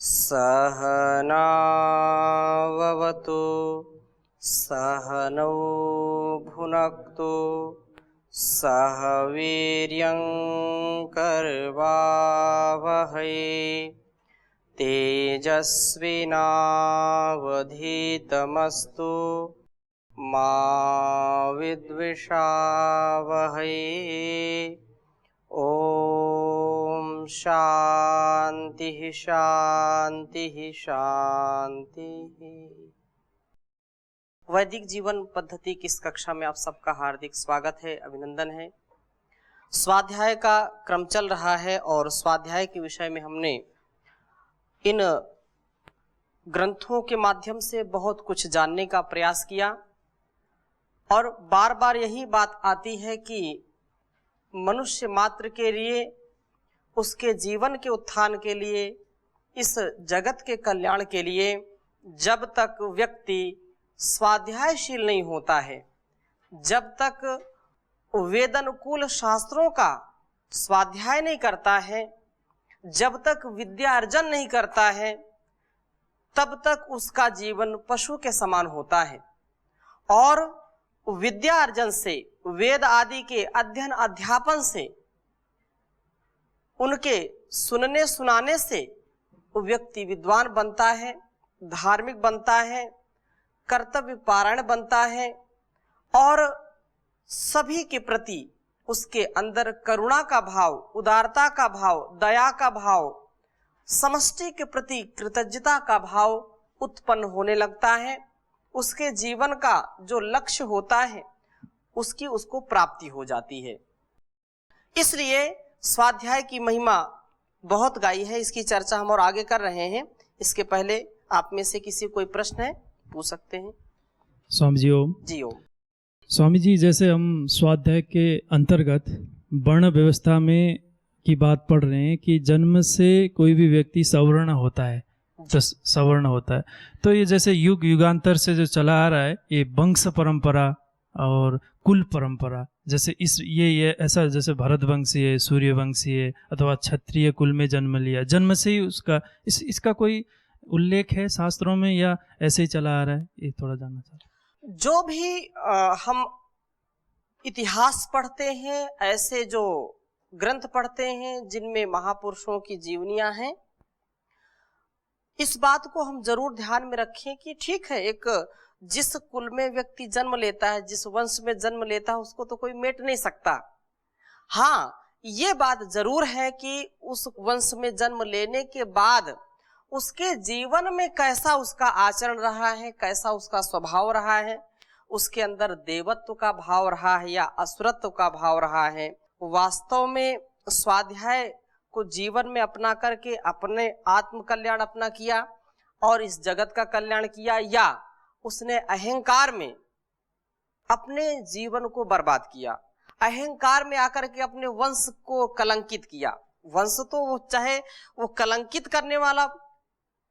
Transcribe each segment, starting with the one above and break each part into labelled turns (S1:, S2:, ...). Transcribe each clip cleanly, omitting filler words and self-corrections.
S1: सहनाववतु सहनौ भुनक्तु सह वीर्यं करवावहै तेजस्विनावधीतमस्तु मा विद्विषावहै। ओम शांति शांति शांति। वैदिक जीवन पद्धति की इस कक्षा में आप सबका हार्दिक स्वागत है, अभिनंदन है। स्वाध्याय का क्रम चल रहा है और स्वाध्याय के विषय में हमने इन ग्रंथों के माध्यम से बहुत कुछ जानने का प्रयास किया और बार बार यही बात आती है कि मनुष्य मात्र के लिए, उसके जीवन के उत्थान के लिए, इस जगत के कल्याण के लिए जब तक व्यक्ति स्वाध्यायशील नहीं होता है, जब तक वेदानुकूल शास्त्रों का स्वाध्याय नहीं करता है, जब तक विद्या अर्जन नहीं करता है, तब तक उसका जीवन पशु के समान होता है। और विद्या अर्जन से, वेद आदि के अध्ययन अध्यापन से, उनके सुनने सुनाने से व्यक्ति विद्वान बनता है, धार्मिक बनता है, कर्तव्य पारायण बनता है और सभी के प्रति उसके अंदर करुणा का भाव, उदारता का भाव, दया का भाव, समष्टि के प्रति कृतज्ञता का भाव उत्पन्न होने लगता है। उसके जीवन का जो लक्ष्य होता है उसकी उसको प्राप्ति हो जाती है। इसलिए स्वाध्याय की महिमा बहुत गाई है, इसकी चर्चा हम और आगे कर रहे हैं। इसके पहले आप में से किसी कोई प्रश्न है पूछ सकते हैं।
S2: स्वामी जी ओम।
S1: जी ओम।
S2: स्वामी जी, जैसे हम स्वाध्याय के अंतर्गत वर्ण व्यवस्था में की बात पढ़ रहे हैं कि जन्म से कोई भी व्यक्ति सवर्ण होता है, सवर्ण होता है, तो ये जैसे युग युगांतर से जो चला आ रहा है, ये वंश परंपरा और कुल परंपरा, जैसे इस ये ऐसा जैसे भरतवंशी है, सूर्यवंशी है, अथवा क्षत्रिय कुल में जन्म लिया, जन्म से ही उसका इसका कोई उल्लेख है शास्त्रों में या ऐसे ही चला आ रहा है, ये थोड़ा जानना चाहता हूं।
S1: जो भी हम इतिहास पढ़ते हैं, ऐसे जो ग्रंथ पढ़ते हैं जिनमें महापुरुषों की जीवनियां हैं, इस बात को हम जरूर ध्यान में रखें कि ठीक है, एक जिस कुल में व्यक्ति जन्म लेता है, जिस वंश में जन्म लेता है, उसको तो कोई मेट नहीं सकता। हाँ, ये बात जरूर है कि उस वंश में जन्म लेने के बाद उसके जीवन में कैसा उसका आचरण रहा है, कैसा उसका स्वभाव रहा है, उसके अंदर देवत्व का भाव रहा है या असुरत्व का भाव रहा है, वास्तव में स्वाध्याय को जीवन में अपना करके अपने आत्म कल्याण अपना किया और इस जगत का कल्याण किया, या उसने अहंकार में अपने जीवन को बर्बाद किया, अहंकार में आकर के अपने वंश को कलंकित किया। वंश तो वो चाहे वो कलंकित करने वाला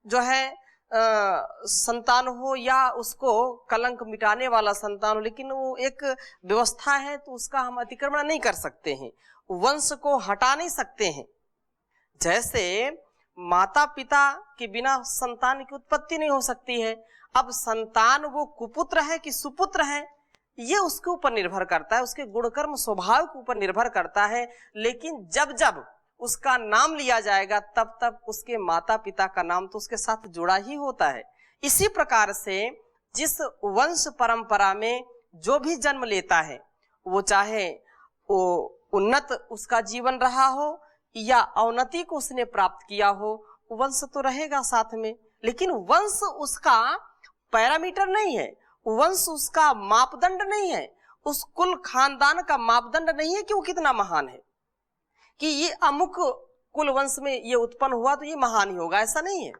S1: जो है संतान हो या उसको कलंक मिटाने वाला संतान हो, लेकिन वो एक व्यवस्था है तो उसका हम अतिक्रमण नहीं कर सकते हैं, वंश को हटा नहीं सकते हैं। जैसे माता पिता के बिना संतान की उत्पत्ति नहीं हो सकती है। अब संतान वो कुपुत्र है कि सुपुत्र है, ये उसके ऊपर निर्भर करता है, उसके गुणकर्म स्वभाव के ऊपर निर्भर करता है। लेकिन जब जब उसका नाम लिया जाएगा तब तब उसके माता पिता का नाम तो उसके साथ जुड़ा ही होता है। इसी प्रकार से जिस वंश परंपरा में जो भी जन्म लेता है, वो चाहे वो उन्नत उसका जीवन रहा हो या अवनति को उसने प्राप्त किया हो, वंश तो रहेगा साथ में। लेकिन वंश उसका पैरामीटर नहीं है, वंश उसका मापदंड नहीं है, उस कुल खानदान का मापदंड नहीं है कि वो कितना महान है, कि ये अमुक कुल वंश में ये उत्पन्न हुआ तो ये महान ही होगा, ऐसा नहीं है।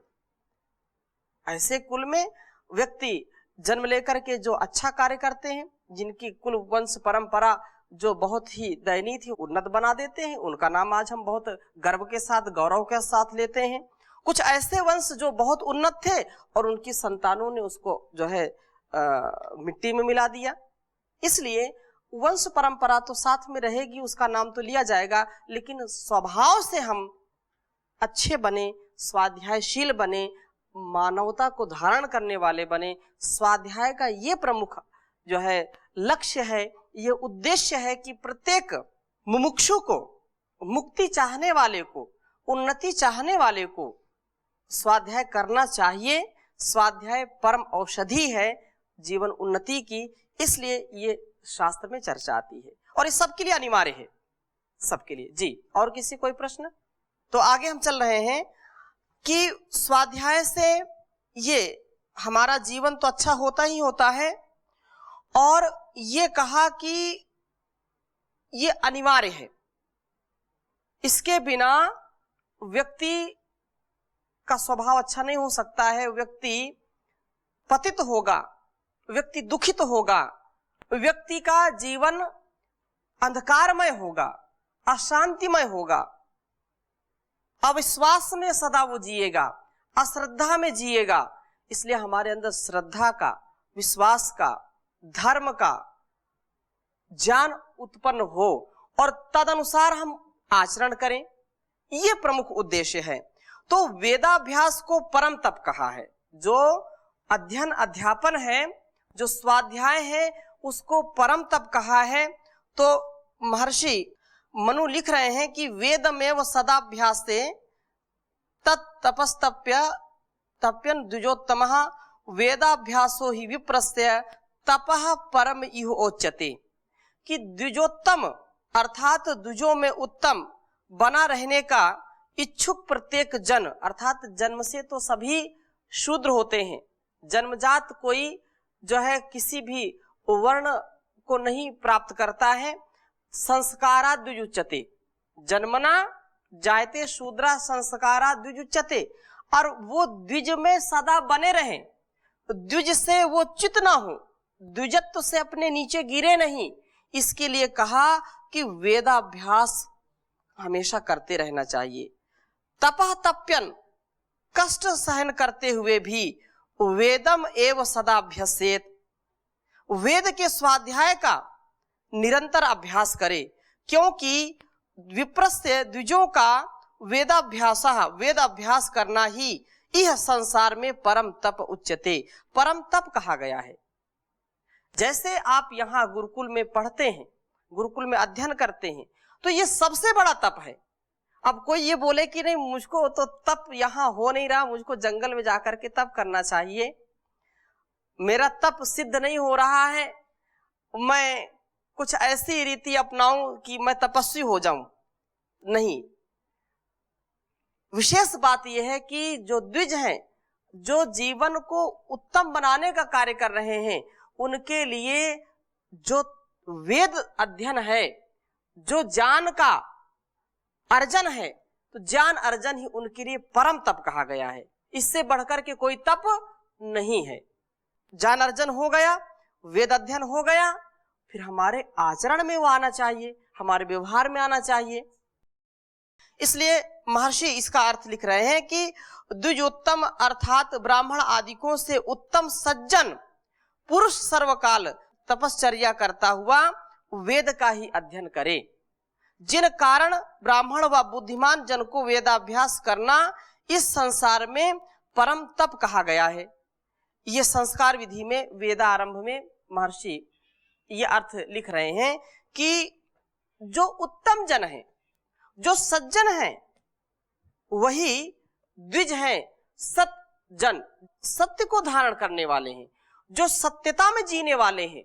S1: ऐसे कुल में व्यक्ति जन्म लेकर के जो अच्छा कार्य करते हैं, जिनकी कुल वंश परंपरा जो बहुत ही दयनीय थी, उन्नत बना देते हैं, उनका नाम आज हम बहुत गर्व के साथ, गौरव के साथ लेते हैं। कुछ ऐसे वंश जो बहुत उन्नत थे और उनकी संतानों ने उसको जो है मिट्टी में मिला दिया। इसलिए वंश परंपरा तो साथ में रहेगी, उसका नाम तो लिया जाएगा, लेकिन स्वभाव से हम अच्छे बने, स्वाध्यायशील बने, मानवता को धारण करने वाले बने। स्वाध्याय का ये प्रमुख जो है लक्ष्य है, ये उद्देश्य है कि प्रत्येक मुमुक्षु को, मुक्ति चाहने वाले को, उन्नति चाहने वाले को स्वाध्याय करना चाहिए। स्वाध्याय परम औषधि है जीवन उन्नति की, इसलिए ये शास्त्र में चर्चा आती है और ये सबके लिए अनिवार्य है, सबके लिए। जी, और किसी कोई प्रश्न? तो आगे हम चल रहे हैं कि स्वाध्याय से ये हमारा जीवन तो अच्छा होता ही होता है, और ये कहा कि ये अनिवार्य है, इसके बिना व्यक्ति का स्वभाव अच्छा नहीं हो सकता है। व्यक्ति पतित होगा, व्यक्ति दुखित होगा, व्यक्ति का जीवन अंधकारमय होगा, अशांतिमय होगा, अविश्वास में सदा वो जिएगा, अश्रद्धा में जिएगा। इसलिए हमारे अंदर श्रद्धा का, विश्वास का, धर्म का ज्ञान उत्पन्न हो और तदनुसार हम आचरण करें, ये प्रमुख उद्देश्य है। तो वेदाभ्यास को परम तप कहा है। जो अध्ययन अध्यापन है, जो स्वाध्याय है, उसको परम तप कहा है। तो महर्षि मनु लिख रहे हैं कि वेदमेव सदाभ्यासे तत्तपस्तप्य तप्यन द्विजोत्तमः वेदाभ्यासो ही विप्रस्य तपः परम इह ओच्यते। कि द्विजोत्तम अर्थात द्विजों में उत्तम बना रहने का इच्छुक प्रत्येक जन, अर्थात जन्म से तो सभी शूद्र होते हैं, जन्मजात कोई जो है किसी भी वर्ण को नहीं प्राप्त करता है। संस्कारा द्विजुच्यते, जन्मना जायते शूद्रा संस्कारा द्विजुच्यते, और वो द्विज में सदा बने रहें, द्विज से वो च्युत ना हो, द्विजत्व से अपने नीचे गिरे नहीं। इसके लिए कहा कि वेदाभ्यास हमेशा करते रहना चाहिए। तपः तप्यन, कष्ट सहन करते हुए भी वेदम एव सदाभ्यसेत, वेद के स्वाध्याय का निरंतर अभ्यास करे, क्योंकि विप्रस्य द्विजों का वेदाभ्यास, वेद अभ्यास करना ही यह संसार में परम तप उच्यते, परम तप कहा गया है। जैसे आप यहाँ गुरुकुल में पढ़ते हैं, गुरुकुल में अध्ययन करते हैं, तो ये सबसे बड़ा तप है। अब कोई ये बोले कि नहीं मुझको तो तप यहाँ हो नहीं रहा, मुझको जंगल में जाकर के तप करना चाहिए, मेरा तप सिद्ध नहीं हो रहा है, मैं कुछ ऐसी रीति अपनाऊं कि मैं तपस्वी हो जाऊं, नहीं। विशेष बात यह है कि जो द्विज हैं, जो जीवन को उत्तम बनाने का कार्य कर रहे हैं, उनके लिए जो वेद अध्ययन है, जो ज्ञान का अर्जन है, तो ज्ञान अर्जन ही उनके लिए परम तप कहा गया है। इससे बढ़कर के कोई तप नहीं है। ज्ञान अर्जन हो गया, वेद अध्ययन हो गया, फिर हमारे आचरण में वो आना चाहिए, हमारे व्यवहार में आना चाहिए। इसलिए महर्षि इसका अर्थ लिख रहे हैं कि द्विजोत्तम अर्थात ब्राह्मण आदिकों से उत्तम सज्जन पुरुष सर्वकाल तपश्चर्या करता हुआ वेद का ही अध्ययन करे, जिन कारण ब्राह्मण व बुद्धिमान जन को वेदाभ्यास करना इस संसार में परम तप कहा गया है। ये संस्कार विधि में वेदारंभ में महर्षि ये अर्थ लिख रहे हैं कि जो उत्तम जन है, जो सज्जन है, वही द्विज है, सत्जन, सत्य को धारण करने वाले हैं, जो सत्यता में जीने वाले हैं,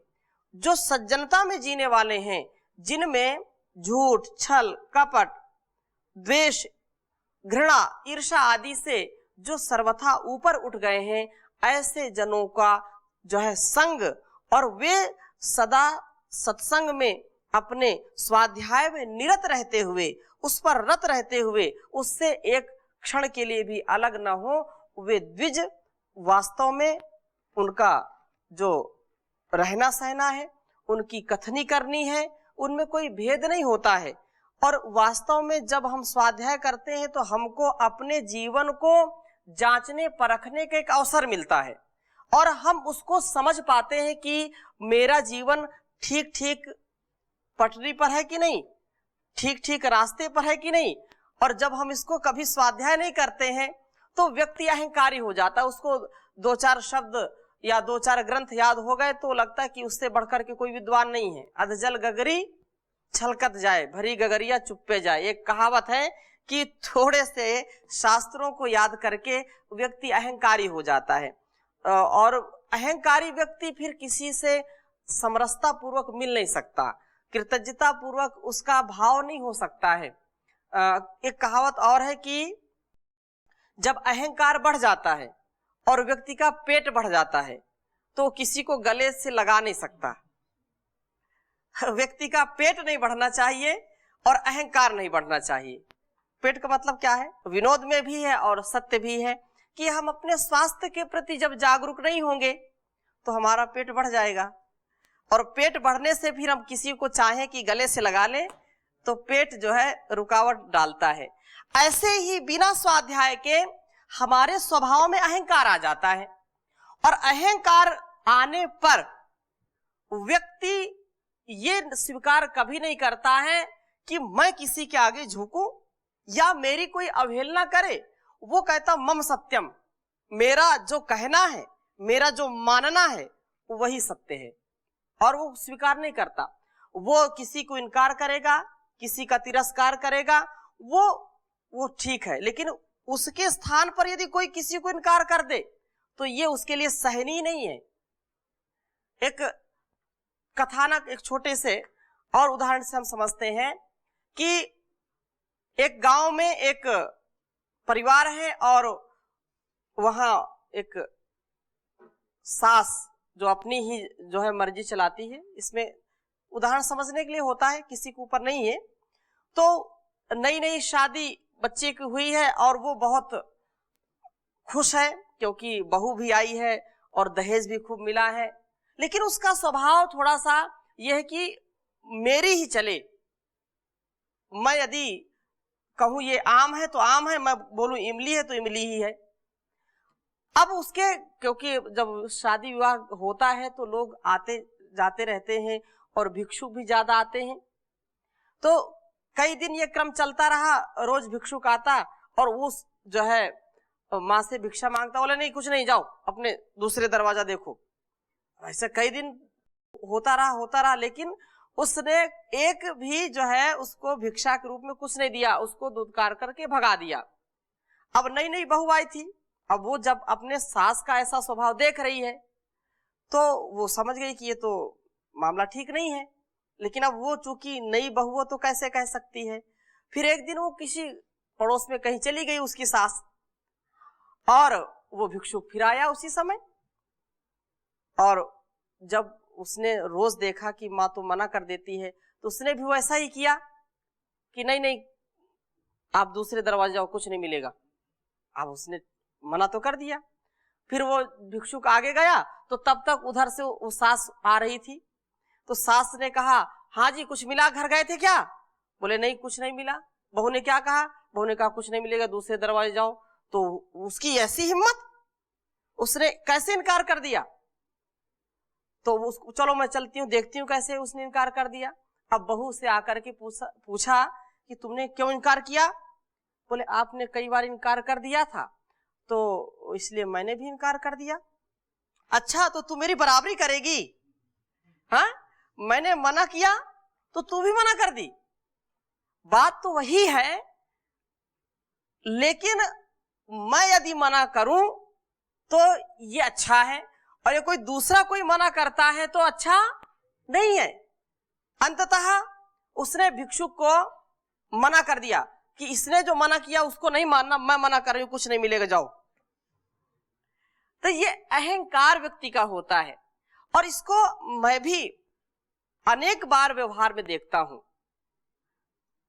S1: जो सज्जनता में जीने वाले हैं, जिनमें झूठ, छल, कपट, द्वेष, घृणा, ईर्ष्या आदि से जो सर्वथा ऊपर उठ गए हैं, ऐसे जनों का जो है संग, और वे सदा सत्संग में अपने स्वाध्याय में निरत रहते हुए, उस पर रत रहते हुए, उससे एक क्षण के लिए भी अलग न हो, वे द्विज वास्तव में उनका जो रहना सहना है, उनकी कथनी करनी है, उनमें कोई भेद नहीं होता है। और वास्तव में जब हम स्वाध्याय करते हैं तो हमको अपने जीवन को जांचने परखने का एक अवसर मिलता है, और हम उसको समझ पाते हैं कि मेरा जीवन ठीक ठीक पटरी पर है कि नहीं, ठीक ठीक रास्ते पर है कि नहीं, और जब हम इसको कभी स्वाध्याय नहीं करते हैं तो व्यक्ति अहंकारी हो जाता है। उसको 2-4 शब्द या 2-4 ग्रंथ याद हो गए तो लगता है कि उससे बढ़कर के कोई विद्वान नहीं है। अधजल गगरी छलकत जाए, भरी गगरिया चुप्पे जाए। एक कहावत है कि थोड़े से शास्त्रों को याद करके व्यक्ति अहंकारी हो जाता है, और अहंकारी व्यक्ति फिर किसी से समरसता पूर्वक मिल नहीं सकता, कृतज्ञता पूर्वक उसका भाव नहीं हो सकता है। एक कहावत और है कि जब अहंकार बढ़ जाता है और व्यक्ति का पेट बढ़ जाता है तो किसी को गले से लगा नहीं सकता। व्यक्ति का पेट नहीं बढ़ना चाहिए और अहंकार नहीं बढ़ना चाहिए। पेट का मतलब क्या है? विनोद में भी है और सत्य भी है कि हम अपने स्वास्थ्य के प्रति जब जागरूक नहीं होंगे तो हमारा पेट बढ़ जाएगा, और पेट बढ़ने से फिर हम किसी को चाहें कि गले से लगा ले तो पेट जो है रुकावट डालता है। ऐसे ही बिना स्वाध्याय के हमारे स्वभाव में अहंकार आ जाता है, और अहंकार आने पर व्यक्ति ये स्वीकार कभी नहीं करता है कि मैं किसी के आगे झुकूं या मेरी कोई अवहेलना करे। वो कहता मम सत्यम, मेरा जो कहना है, मेरा जो मानना है वही सत्य है, और वो स्वीकार नहीं करता। वो किसी को इनकार करेगा, किसी का तिरस्कार करेगा, वो ठीक है, लेकिन उसके स्थान पर यदि कोई किसी को इनकार कर दे तो ये उसके लिए सहनीय नहीं है। एक कथानक, एक छोटे से और उदाहरण से हम समझते हैं कि एक गांव में एक परिवार है और वहां एक सास जो अपनी ही जो है मर्जी चलाती है। इसमें उदाहरण समझने के लिए होता है, किसी के ऊपर नहीं है। तो नई नई शादी बच्चे की हुई है और वो बहुत खुश है क्योंकि बहू भी आई है और दहेज भी खूब मिला है, लेकिन उसका स्वभाव थोड़ा सा यह है कि मेरी ही चले। मैं यदि कहूं ये आम है तो आम है, मैं बोलूं इमली है तो इमली ही है। अब उसके, क्योंकि जब शादी विवाह होता है तो लोग आते जाते रहते हैं और भिक्षुक भी ज्यादा आते हैं, तो कई दिन ये क्रम चलता रहा। रोज भिक्षुक आता और वो जो है माँ से भिक्षा मांगता, बोले नहीं कुछ नहीं, जाओ अपने दूसरे दरवाजा देखो। ऐसे कई दिन होता रहा, लेकिन उसने एक भी जो है उसको भिक्षा के रूप में कुछ नहीं दिया, उसको दुत्कार करके भगा दिया। अब नई नई बहू आई थी, अब वो जब अपने सास का ऐसा स्वभाव देख रही है तो वो समझ गई कि ये तो मामला ठीक नहीं है, लेकिन अब वो चूंकि नई बहू वो तो कैसे कह सकती है। फिर एक दिन वो किसी पड़ोस में कहीं चली गई उसकी सास, और वो भिक्षुक फिर आया उसी समय, और जब उसने रोज देखा कि माँ तो मना कर देती है तो उसने भी वैसा ही किया कि नहीं नहीं आप दूसरे दरवाजे जाओ, कुछ नहीं मिलेगा। अब उसने मना तो कर दिया। फिर वो भिक्षुक आगे गया तो तब तक उधर से वो सास आ रही थी, तो सास ने कहा हाँ जी कुछ मिला, घर गए थे क्या? बोले नहीं कुछ नहीं मिला। बहू ने क्या कहा? बहू ने कहा कुछ नहीं मिलेगा, दूसरे दरवाजे जाओ। तो उसकी ऐसी हिम्मत, उसने कैसे इनकार कर दिया। तो उसको चलो मैं चलती हूँ देखती हूँ कैसे उसने इनकार कर दिया। अब बहू से आकर के पूछा कि तुमने क्यों इनकार किया? बोले आपने कई बार इनकार कर दिया था तो इसलिए मैंने भी इनकार कर दिया। अच्छा तो तू मेरी बराबरी करेगी? हाँ, मैंने मना किया तो तू भी मना कर दी। बात तो वही है, लेकिन मैं यदि मना करूं तो ये अच्छा है, और ये कोई दूसरा कोई मना करता है तो अच्छा नहीं है। अंततः उसने भिक्षुक को मना कर दिया कि इसने जो मना किया उसको नहीं मानना, मैं मना कर रही हूं, कुछ नहीं मिलेगा, जाओ। तो ये अहंकार व्यक्ति का होता है, और इसको मैं भी अनेक बार व्यवहार में देखता हूं,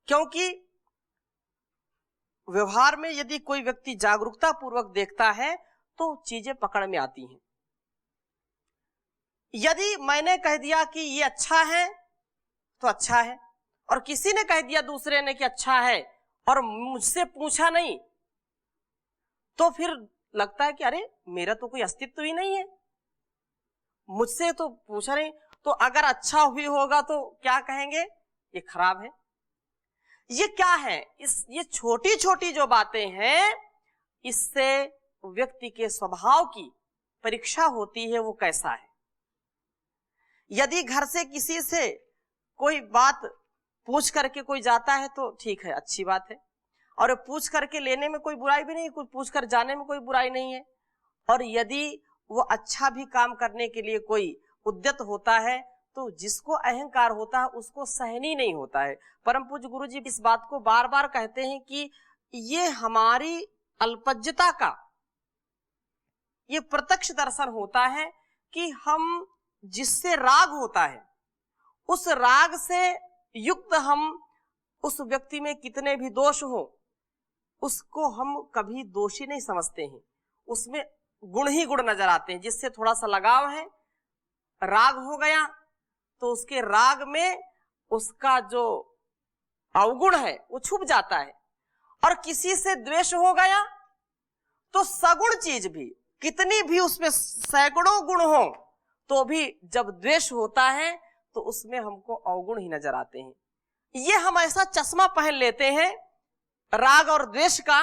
S1: क्योंकि व्यवहार में यदि कोई व्यक्ति जागरूकता पूर्वक देखता है तो चीजें पकड़ में आती हैं। यदि मैंने कह दिया कि ये अच्छा है तो अच्छा है, और किसी ने कह दिया दूसरे ने कि अच्छा है और मुझसे पूछा नहीं, तो फिर लगता है कि अरे मेरा तो कोई अस्तित्व ही नहीं है, मुझसे तो पूछा नहीं। तो अगर अच्छा भी होगा तो क्या कहेंगे, ये खराब है। ये क्या है? ये छोटी छोटी जो बातें हैं, इससे व्यक्ति के स्वभाव की परीक्षा होती है, वो कैसा है। यदि घर से किसी से कोई बात पूछ करके कोई जाता है तो ठीक है, अच्छी बात है, और पूछ करके लेने में कोई बुराई भी नहीं, कोई पूछ कर जाने में कोई बुराई नहीं है। और यदि वो अच्छा भी काम करने के लिए कोई उद्यत होता है तो जिसको अहंकार होता है उसको सहन ही नहीं होता है। परम पूज्य गुरु जी इस बात को बार बार कहते हैं कि ये हमारी अल्पज्यता का ये प्रत्यक्ष दर्शन होता है कि हम जिससे राग होता है, उस राग से युक्त हम उस व्यक्ति में कितने भी दोष हो उसको हम कभी दोषी नहीं समझते हैं, उसमें गुण ही गुण नजर आते हैं। जिससे थोड़ा सा लगाव है, राग हो गया तो उसके राग में उसका जो अवगुण है वो छुप जाता है। और किसी से द्वेष हो गया तो सगुण चीज भी, कितनी भी उसमें सैकड़ों गुण हो तो भी जब द्वेष होता है तो उसमें हमको अवगुण ही नजर आते हैं। ये हम ऐसा चश्मा पहन लेते हैं राग और द्वेष का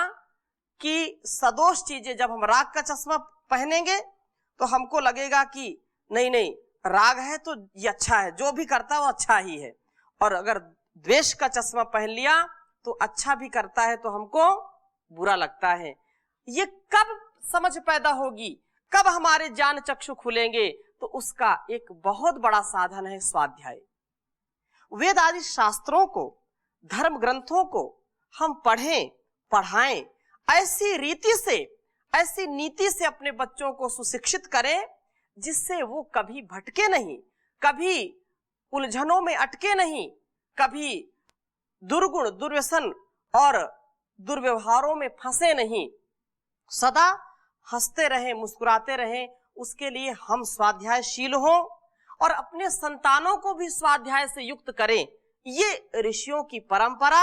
S1: कि सदोष चीजें, जब हम राग का चश्मा पहनेंगे तो हमको लगेगा कि नहीं नहीं, राग है तो ये अच्छा है, जो भी करता है वो अच्छा ही है। और अगर द्वेष का चश्मा पहन लिया तो अच्छा भी करता है तो हमको बुरा लगता है। ये कब समझ पैदा होगी, कब हमारे ज्ञान चक्षु खुलेंगे? तो उसका एक बहुत बड़ा साधन है स्वाध्याय। वेद आदि शास्त्रों को, धर्म ग्रंथों को हम पढ़ें, पढ़ाएं, ऐसी रीति से, ऐसी नीति से अपने बच्चों को सुशिक्षित करें जिससे वो कभी भटके नहीं, कभी उलझनों में अटके नहीं, कभी दुर्गुण, दुर्व्यसन और दुर्व्यवहारों में फंसे नहीं, सदा हंसते रहें, मुस्कुराते रहें। उसके लिए हम स्वाध्यायशील हों और अपने संतानों को भी स्वाध्याय से युक्त करें। ये ऋषियों की परंपरा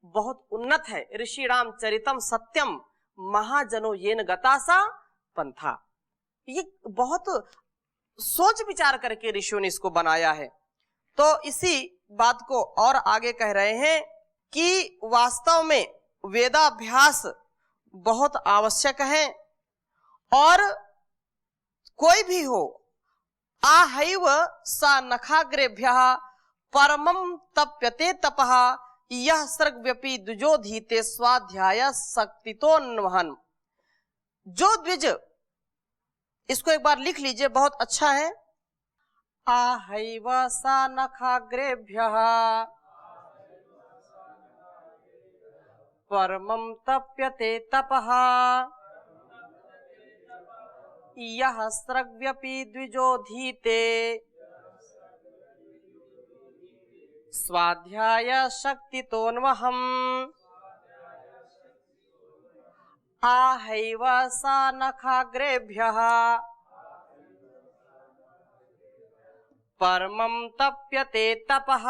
S1: बहुत उन्नत है। ऋषि राम चरितम सत्यम महाजनो येन गतासा पंथा। ये बहुत सोच विचार करके ऋषियों ने इसको बनाया है। तो इसी बात को और आगे कह रहे हैं कि वास्तव में वेदाभ्यास बहुत आवश्यक है। और कोई भी हो, आहैव सा नखाग्रेभ्यः परमं तप्यते तपः यह सर्गव्यपि द्विजोधीते स्वाध्याय शक्तितोन्वहन्। जो द्विज, इसको एक बार लिख लीजिए, बहुत अच्छा है। आहैव सा नखाग्रेभ्यः परमं तप्यते तपः यह सर्गव्यपि द्विजोधीते स्वाध्याय शक्तितोन्वहम्। आहैव सा नखाग्रेभ्यः परमं तप्यते तपः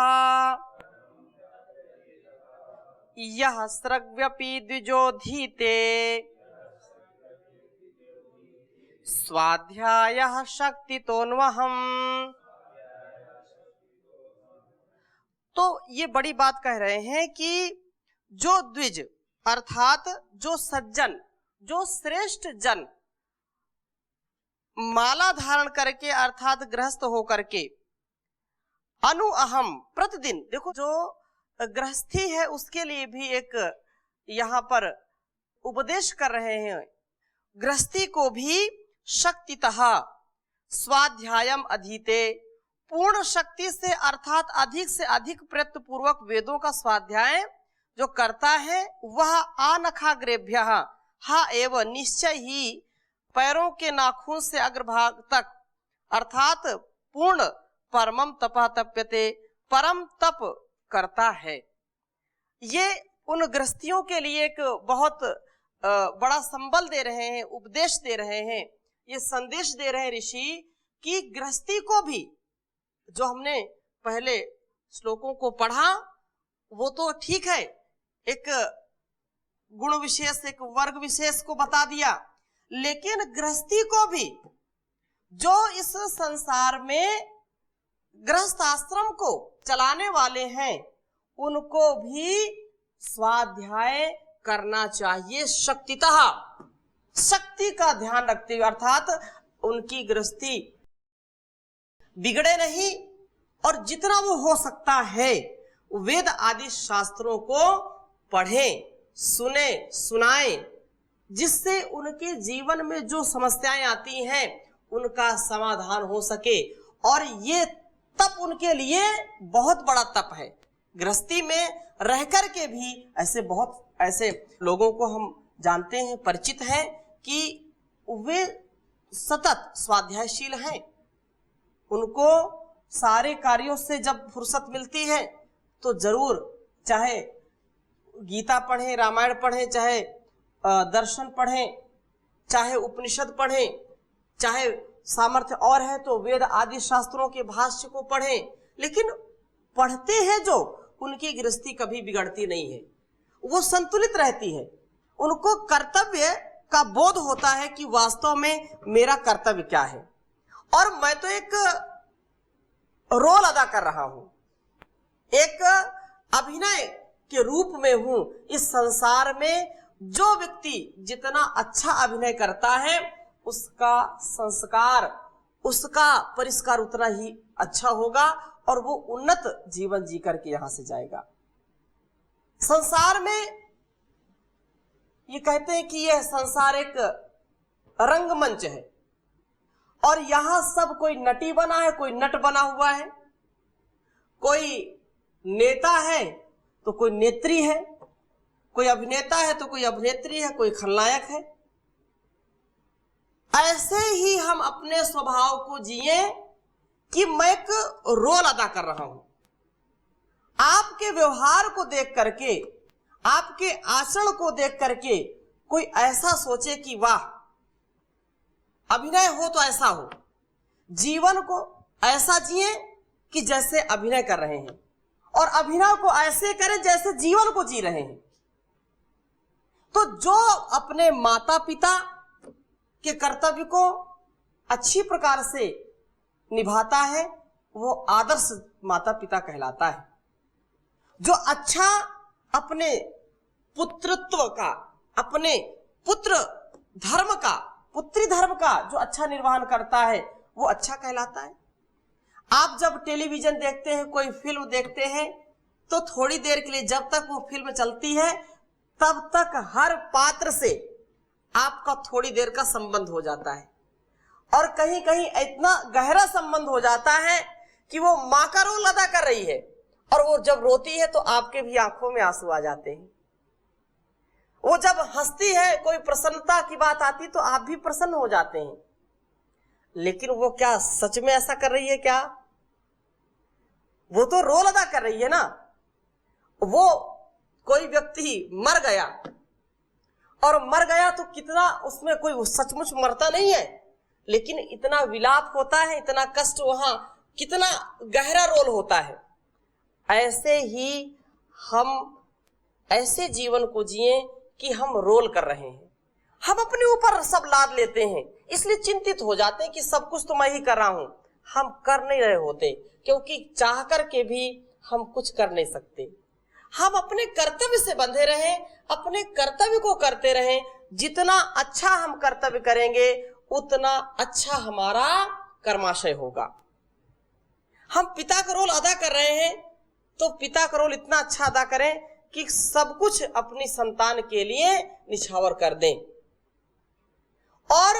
S1: यः सर्गव्यपि द्विजोधीते स्वाध्यायः शक्तितोन्वहम्। तो ये बड़ी बात कह रहे हैं कि जो द्विज अर्थात जो सज्जन, जो श्रेष्ठ जन माला धारण करके अर्थात गृहस्थ होकर के अनुअहम प्रतिदिन, देखो जो गृहस्थी है उसके लिए भी एक यहाँ पर उपदेश कर रहे हैं। गृहस्थी को भी शक्तितः स्वाध्यायम अधीते, पूर्ण शक्ति से अर्थात अधिक से अधिक प्रयत्न पूर्वक वेदों का स्वाध्याय जो करता है वह आनखाग्रेभ्यः हा एव निश्चय ही पैरों के नाखून से अग्रभाग तक अर्थात पूर्ण परमम तपः तप्यते, परम तप करता है। ये उन गृहस्थियों के लिए एक बहुत बड़ा संबल दे रहे हैं, उपदेश दे रहे हैं, ये संदेश दे रहे हैं ऋषि कि गृहस्थी को भी, जो हमने पहले श्लोकों को पढ़ा वो तो ठीक है, एक गुण विशेष, एक वर्ग विशेष को बता दिया, लेकिन गृहस्थी को भी, जो इस संसार में गृहस्थ आश्रम को चलाने वाले हैं उनको भी स्वाध्याय करना चाहिए शक्तितः, शक्ति का ध्यान रखते हुए, अर्थात उनकी गृहस्थी बिगड़े नहीं और जितना वो हो सकता है वेद आदि शास्त्रों को पढ़ें, सुने, सुनाएं, जिससे उनके जीवन में जो समस्याएं आती हैं उनका समाधान हो सके। और ये तप उनके लिए बहुत बड़ा तप है। गृहस्थी में रह कर के भी बहुत ऐसे लोगों को हम जानते हैं, परिचित हैं कि वे सतत स्वाध्यायशील हैं। उनको सारे कार्यों से जब फुर्सत मिलती है तो जरूर, चाहे गीता पढ़ें, रामायण पढ़ें, चाहे दर्शन पढ़ें, चाहे उपनिषद पढ़ें, चाहे सामर्थ्य और है तो वेद आदि शास्त्रों के भाष्य को पढ़ें, लेकिन पढ़ते हैं जो, उनकी गृहस्थी कभी बिगड़ती नहीं है, वो संतुलित रहती है। उनको कर्तव्य का बोध होता है कि वास्तव में मेरा कर्तव्य क्या है और मैं तो एक रोल अदा कर रहा हूं, एक अभिनय के रूप में हूं। इस संसार में जो व्यक्ति जितना अच्छा अभिनय करता है उसका संस्कार, उसका परिष्कार उतना ही अच्छा होगा और वो उन्नत जीवन जी करके यहां से जाएगा। संसार में ये कहते हैं कि यह संसार एक रंगमंच है और यहां सब कोई नटी बना है, कोई नट बना हुआ है, कोई नेता है तो कोई नेत्री है, कोई अभिनेता है तो कोई अभिनेत्री है, कोई खलनायक है। ऐसे ही हम अपने स्वभाव को जिए कि मैं एक रोल अदा कर रहा हूं। आपके व्यवहार को देख करके, आपके आचरण को देख करके कोई ऐसा सोचे कि वाह, अभिनय हो तो ऐसा हो, जीवन को ऐसा जिए कि जैसे अभिनय कर रहे हैं और अभिनय को ऐसे करें जैसे जीवन को जी रहे हैं। तो जो अपने माता पिता के कर्तव्य को अच्छी प्रकार से निभाता है वो आदर्श माता पिता कहलाता है। जो अच्छा अपने पुत्रत्व का, अपने पुत्र धर्म का, पुत्री धर्म का जो अच्छा निर्वहन करता है वो अच्छा कहलाता है। आप जब टेलीविजन देखते हैं, कोई फिल्म देखते हैं तो थोड़ी देर के लिए जब तक वो फिल्म चलती है तब तक हर पात्र से आपका थोड़ी देर का संबंध हो जाता है और कहीं कहीं इतना गहरा संबंध हो जाता है कि वो मां का रोल अदा कर रही है और वो जब रोती है तो आपके भी आंखों में आंसू आ जाते हैं। वो जब हंसती है, कोई प्रसन्नता की बात आती तो आप भी प्रसन्न हो जाते हैं। लेकिन वो क्या सच में ऐसा कर रही है क्या? वो तो रोल अदा कर रही है ना। वो कोई व्यक्ति मर गया और मर गया तो कितना उसमें कोई सचमुच मरता नहीं है, लेकिन इतना विलाप होता है, इतना कष्ट, वहां कितना गहरा रोल होता है। ऐसे ही हम ऐसे जीवन को जिए कि हम रोल कर रहे हैं, हम अपने ऊपर सब लाद लेते हैं, इसलिए चिंतित हो जाते हैं कि सब कुछ तो मैं ही कर रहा हूं। हम कर नहीं रहे होते क्योंकि चाह कर के भी हम कुछ कर नहीं सकते। हम अपने कर्तव्य से बंधे रहें, अपने कर्तव्य को करते रहें। जितना अच्छा हम कर्तव्य करेंगे उतना अच्छा हमारा कर्माशय होगा। हम पिता का रोल अदा कर रहे हैं तो पिता का रोल इतना अच्छा अदा करें कि सब कुछ अपनी संतान के लिए निछावर कर दें। और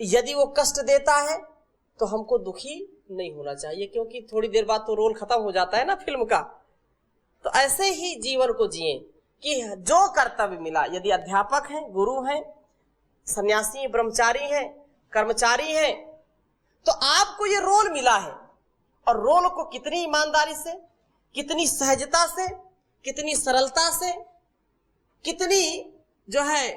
S1: यदि वो कष्ट देता है तो हमको दुखी नहीं होना चाहिए, क्योंकि थोड़ी देर बाद तो रोल खत्म हो जाता है ना फिल्म का। तो ऐसे ही जीवन को जिए कि जो कर्तव्य मिला, यदि अध्यापक हैं, गुरु हैं, सन्यासी, ब्रह्मचारी हैं, कर्मचारी हैं, तो आपको ये रोल मिला है और रोल को कितनी ईमानदारी से, कितनी सहजता से, कितनी सरलता से, कितनी जो है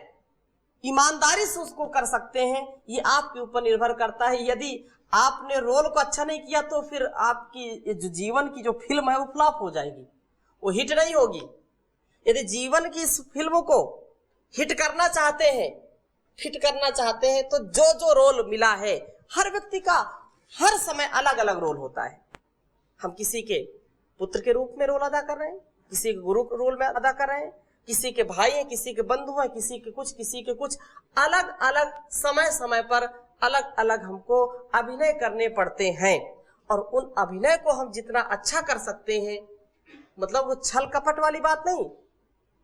S1: ईमानदारी से उसको कर सकते हैं, ये आपके ऊपर निर्भर करता है। यदि आपने रोल को अच्छा नहीं किया तो फिर आपकी जो जीवन की जो फिल्म है वो फ्लॉप हो जाएगी, वो हिट नहीं होगी। यदि जीवन की इस फिल्म को हिट करना चाहते हैं, फिट करना चाहते हैं, तो जो जो रोल मिला है, हर व्यक्ति का हर समय अलग अलग रोल होता है। हम किसी के पुत्र के रूप में रोल अदा कर रहे हैं, किसी के गुरु के रोल में अदा कर रहे हैं, किसी के भाई हैं, किसी के बंधु हैं, किसी के कुछ अलग अलग समय समय पर अलग अलग हमको अभिनय करने पड़ते हैं। और उन अभिनय को हम जितना अच्छा कर सकते हैं, मतलब वो छल कपट वाली बात नहीं,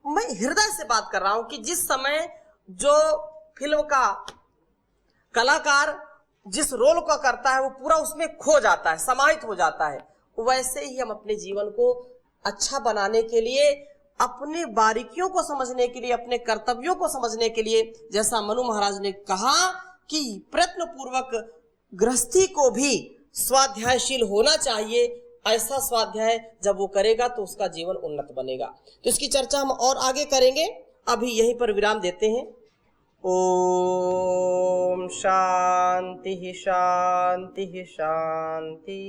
S1: मैं हृदय से बात कर रहा हूं कि जिस समय जो फिल्म का कलाकार जिस रोल को करता है वो पूरा उसमें खो जाता है, समाहित हो जाता है। वैसे ही हम अपने जीवन को अच्छा बनाने के लिए, अपने बारीकियों को समझने के लिए, अपने कर्तव्यों को समझने के लिए, जैसा मनु महाराज ने कहा कि प्रयत्न पूर्वक गृहस्थी को भी स्वाध्यायशील होना चाहिए। ऐसा स्वाध्याय जब वो करेगा तो उसका जीवन उन्नत बनेगा। तो इसकी चर्चा हम और आगे करेंगे, अभी यहीं पर विराम देते हैं। ओम शांति शांति शांति।